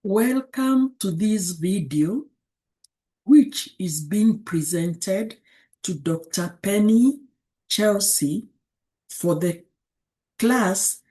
Welcome to this video, which is being presented to Dr. Penny Chelsea for the class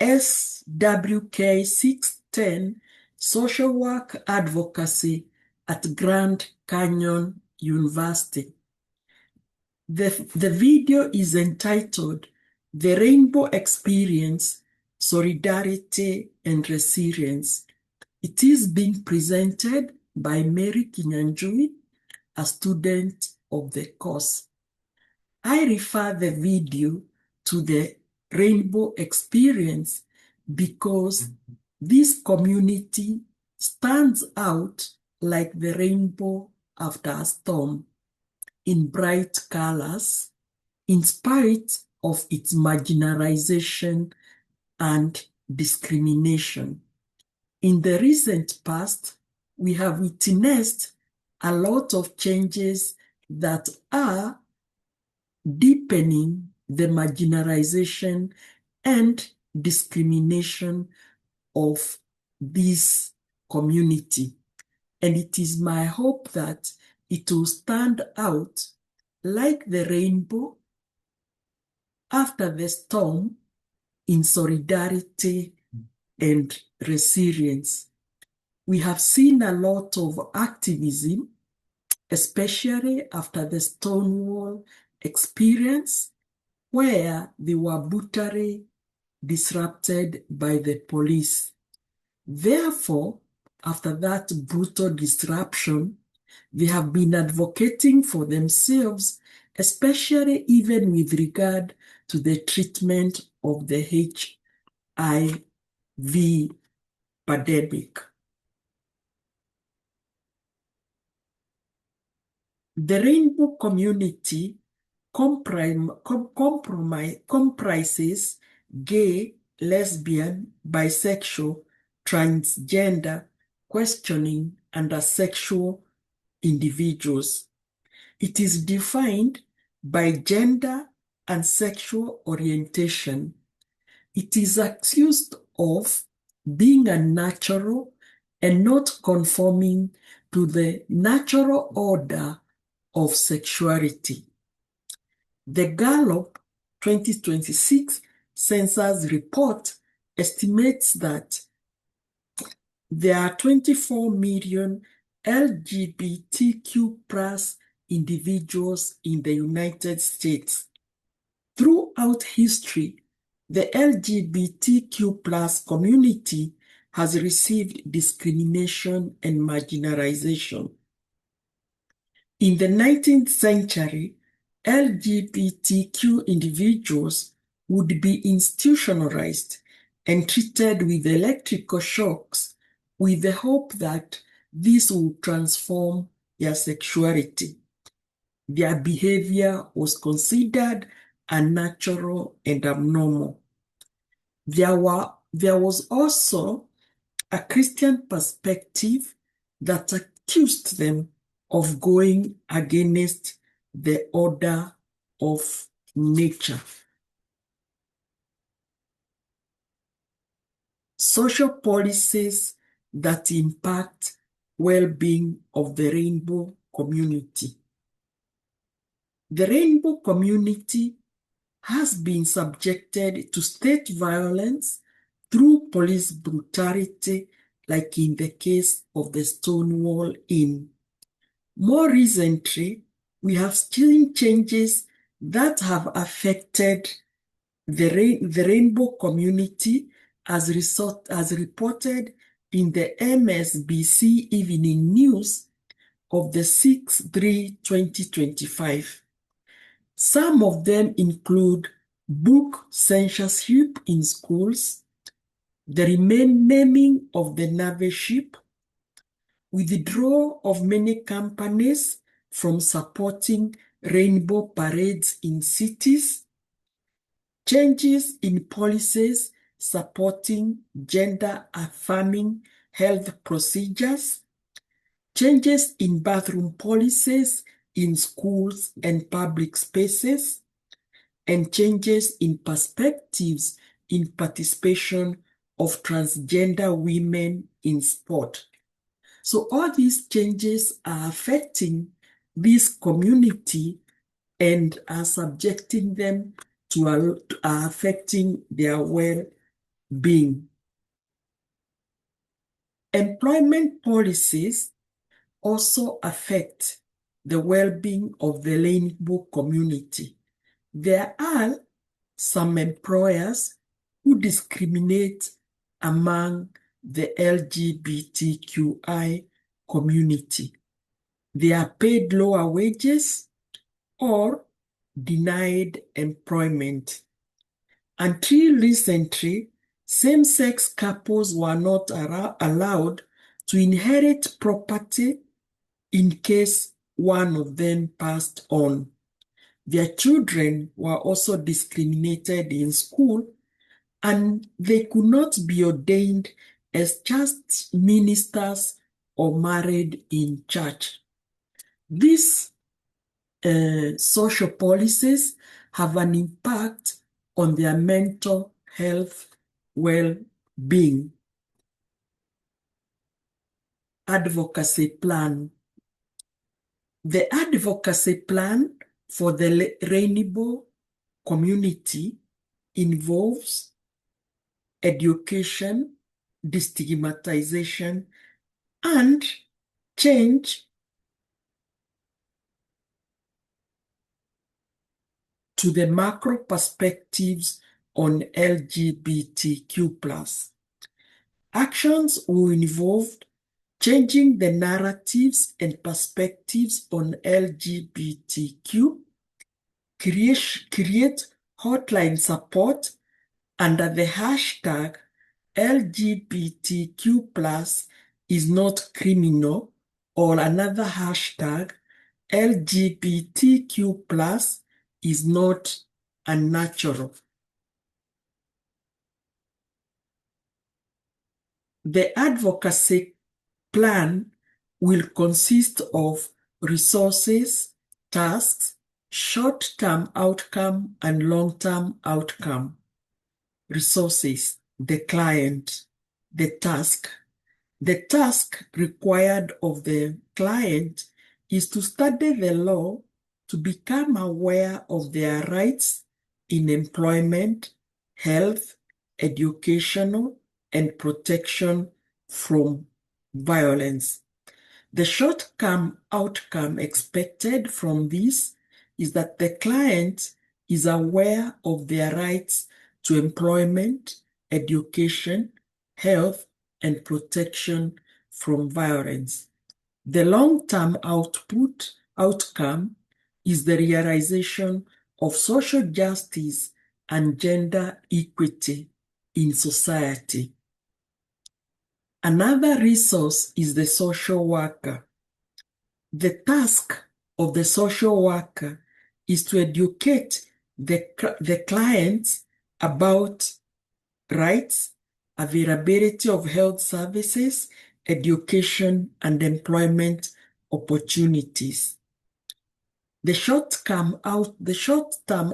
SWK 610 Social Work Advocacy at Grand Canyon University. The video is entitled The Rainbow Experience, Solidarity and Resilience. It is being presented by Mary Kinyanjui, a student of the course. I refer the video to the Rainbow Experience because this community stands out like the rainbow after a storm in bright colors, in spite of its marginalization and discrimination. In the recent past, we have witnessed a lot of changes that are deepening the marginalization and discrimination of this community. And it is my hope that it will stand out like the rainbow after the storm in solidarity and resilience. We have seen a lot of activism, especially after the Stonewall experience, where they were brutally disrupted by the police. Therefore, after that brutal disruption, they have been advocating for themselves, especially even with regard to the treatment of the HIV pandemic. The rainbow community comprises gay, lesbian, bisexual, transgender, questioning, and asexual individuals. It is defined by gender and sexual orientation. It is accused of being unnatural and not conforming to the natural order of sexuality. The Gallup 2026 census report estimates that there are 24 million LGBTQ plus individuals in the United States. Throughout history, the LGBTQ plus community has received discrimination and marginalization. In the 19th century, LGBTQ individuals would be institutionalized and treated with electrical shocks with the hope that this would transform their sexuality. Their behavior was considered unnatural and abnormal. There was also a Christian perspective that accused them of going against the order of nature. Social policies that impact well-being of the rainbow community. The rainbow community has been subjected to state violence through police brutality, like in the case of the Stonewall Inn. More recently, we have seen changes that have affected the rainbow community as reported in the MSBC Evening News of the 6/3/2025. Some of them include book censorship in schools, the renaming of the Navy ship, withdrawal of many companies from supporting rainbow parades in cities, changes in policies supporting gender-affirming health procedures, changes in bathroom policies in schools and public spaces, and changes in perspectives in participation of transgender women in sport. So all these changes are affecting this community and are subjecting them to affecting their well-being. Employment policies also affect the well-being of the rainbow community. There are some employers who discriminate among the LGBTQI community. They are paid lower wages or denied employment. Until recently, same-sex couples were not allowed to inherit property in case one of them passed on. Their children were also discriminated in school, and they could not be ordained as church ministers or married in church. These social policies have an impact on their mental health well-being. Advocacy plan. The advocacy plan for the rainbow community involves education, destigmatization, and change to the macro perspectives on LGBTQ+. Actions will involve changing the narratives and perspectives on LGBTQ, create hotline support under the hashtag LGBTQ+ is not criminal, or another hashtag LGBTQ+ is not unnatural. The advocacy plan will consist of resources, tasks, short-term outcome, and long-term outcome. Resources, the client, the task. The task required of the client is to study the law to become aware of their rights in employment, health, educational, and protection from violence. The short-term outcome expected from this is that the client is aware of their rights to employment, education, health, and protection from violence. The long-term outcome is the realization of social justice and gender equity in society. Another resource is the social worker. The task of the social worker is to educate the clients about rights, availability of health services, education, and employment opportunities. The short-term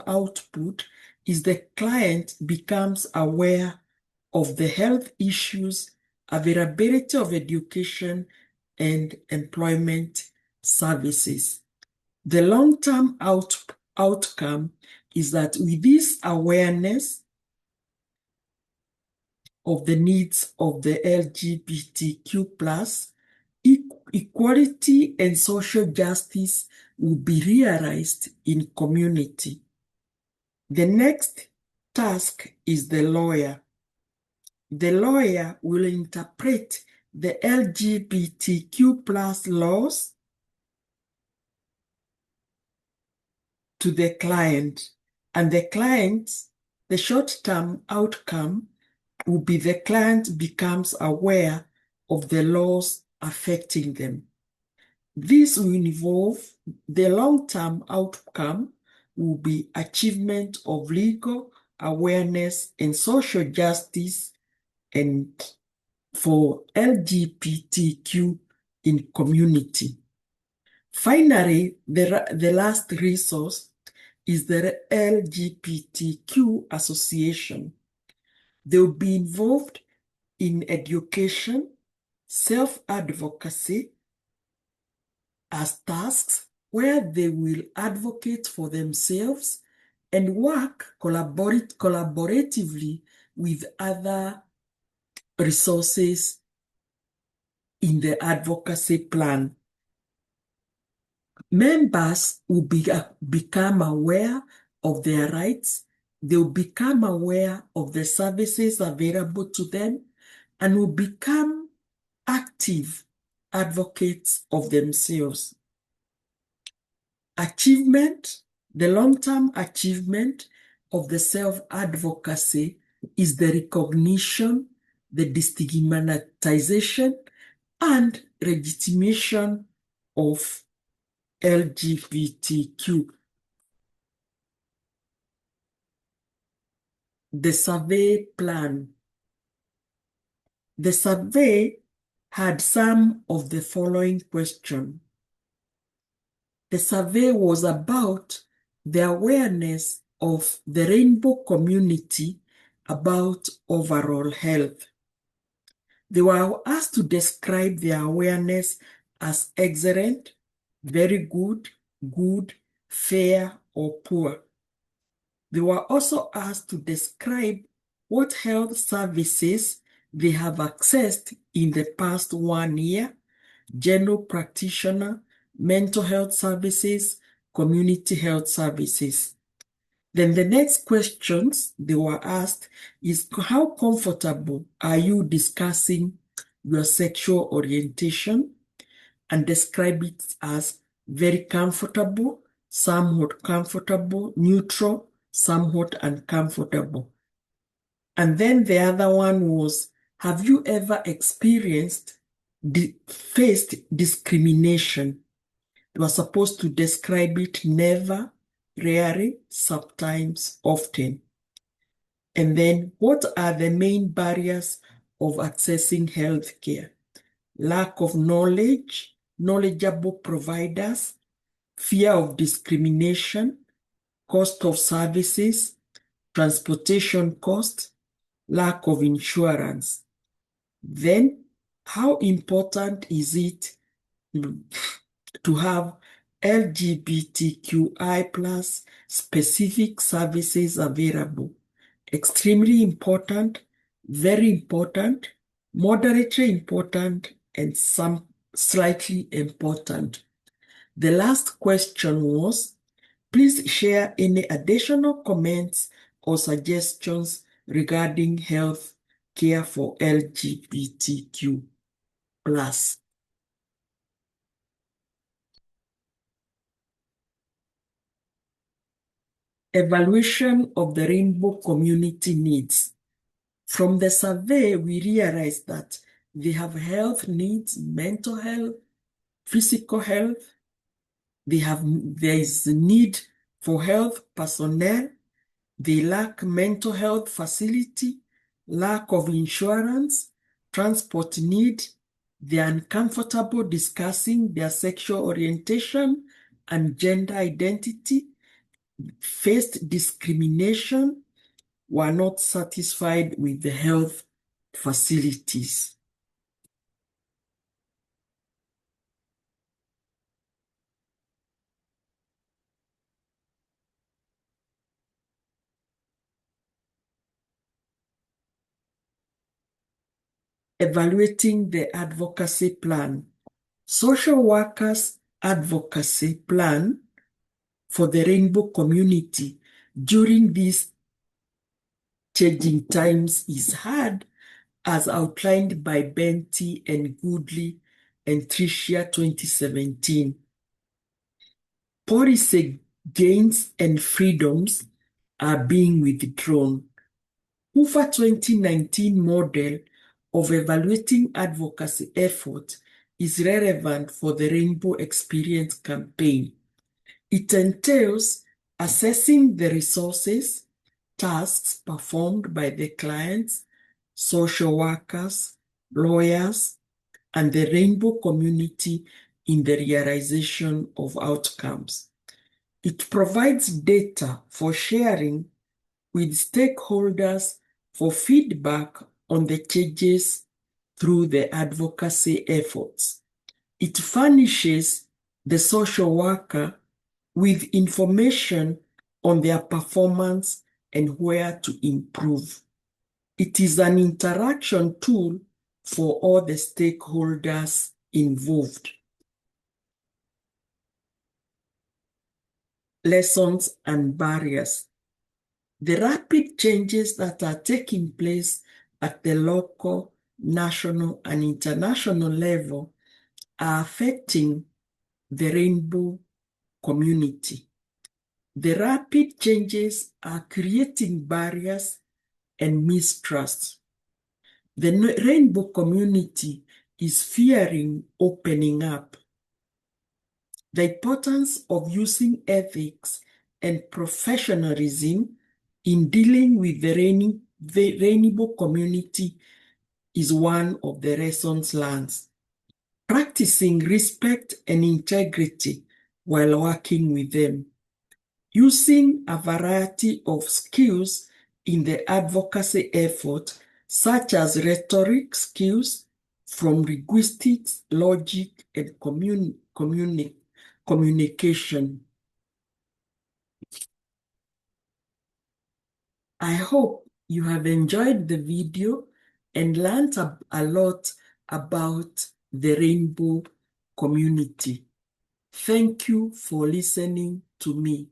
output is the client becomes aware of the health issues, availability of education, and employment services. The long-term outcome is that with this awareness of the needs of the LGBTQ+, equality and social justice will be realized in community. The next task is the lawyer. The lawyer will interpret the LGBTQ+ laws to the client, and the short-term outcome will be the client becomes aware of the laws affecting them. This will involve the long-term outcome will be achievement of legal awareness and social justice and for LGBTQ in community. Finally, the last resource is the LGBTQ association. They will be involved in education, self-advocacy as tasks where they will advocate for themselves and work collaboratively with other resources in the advocacy plan. Members will become aware of their rights, they will become aware of the services available to them, and will become active advocates of themselves. Achievement, the long-term achievement of the self-advocacy is the recognition, the destigmatization, and legitimation of LGBTQ. The survey plan. The survey had some of the following questions. The survey was about the awareness of the rainbow community about overall health. They were asked to describe their awareness as excellent, very good, good, fair, or poor. They were also asked to describe what health services they have accessed in the past 1 year: general practitioner, mental health services, community health services. Then the next questions they were asked is, how comfortable are you discussing your sexual orientation? And describe it as very comfortable, somewhat comfortable, neutral, somewhat uncomfortable. And then the other one was, have you ever faced discrimination? You are supposed to describe it never, rarely, sometimes, often. And then, what are the main barriers of accessing healthcare? Lack of knowledge, knowledgeable providers, fear of discrimination, cost of services, transportation cost, lack of insurance. Then, how important is it to have LGBTQI+ specific services available? Extremely important, very important, moderately important, and some slightly important. The last question was, please share any additional comments or suggestions regarding health care for LGBTQ+. Evaluation of the rainbow community needs. From the survey, we realized that they have health needs, mental health, physical health. There is a need for health personnel. They lack mental health facility, lack of insurance, transport need. They are uncomfortable discussing their sexual orientation and gender identity, faced discrimination, were not satisfied with the health facilities. Evaluating the advocacy plan. Social workers' advocacy plan for the rainbow community during these changing times is hard, as outlined by Benty and Goodley and Tricia 2017. Policy gains and freedoms are being withdrawn. Hoover 2019 model of evaluating advocacy effort is relevant for the Rainbow Experience campaign. It entails assessing the resources, tasks performed by the clients, social workers, lawyers, and the rainbow community in the realization of outcomes. It provides data for sharing with stakeholders for feedback on the changes through the advocacy efforts. It furnishes the social worker with information on their performance and where to improve. It is an interaction tool for all the stakeholders involved. Lessons and barriers. The rapid changes that are taking place at the local, national, and international level are affecting the rainbow community. The rapid changes are creating barriers and mistrust. The rainbow community is fearing opening up. The importance of using ethics and professionalism in dealing with the rainbow community is one of the lessons learned. Practicing respect and integrity while working with them. Using a variety of skills in the advocacy effort, such as rhetoric skills from linguistics, logic, and communication. I hope you have enjoyed the video and learned a lot about the rainbow community. Thank you for listening to me.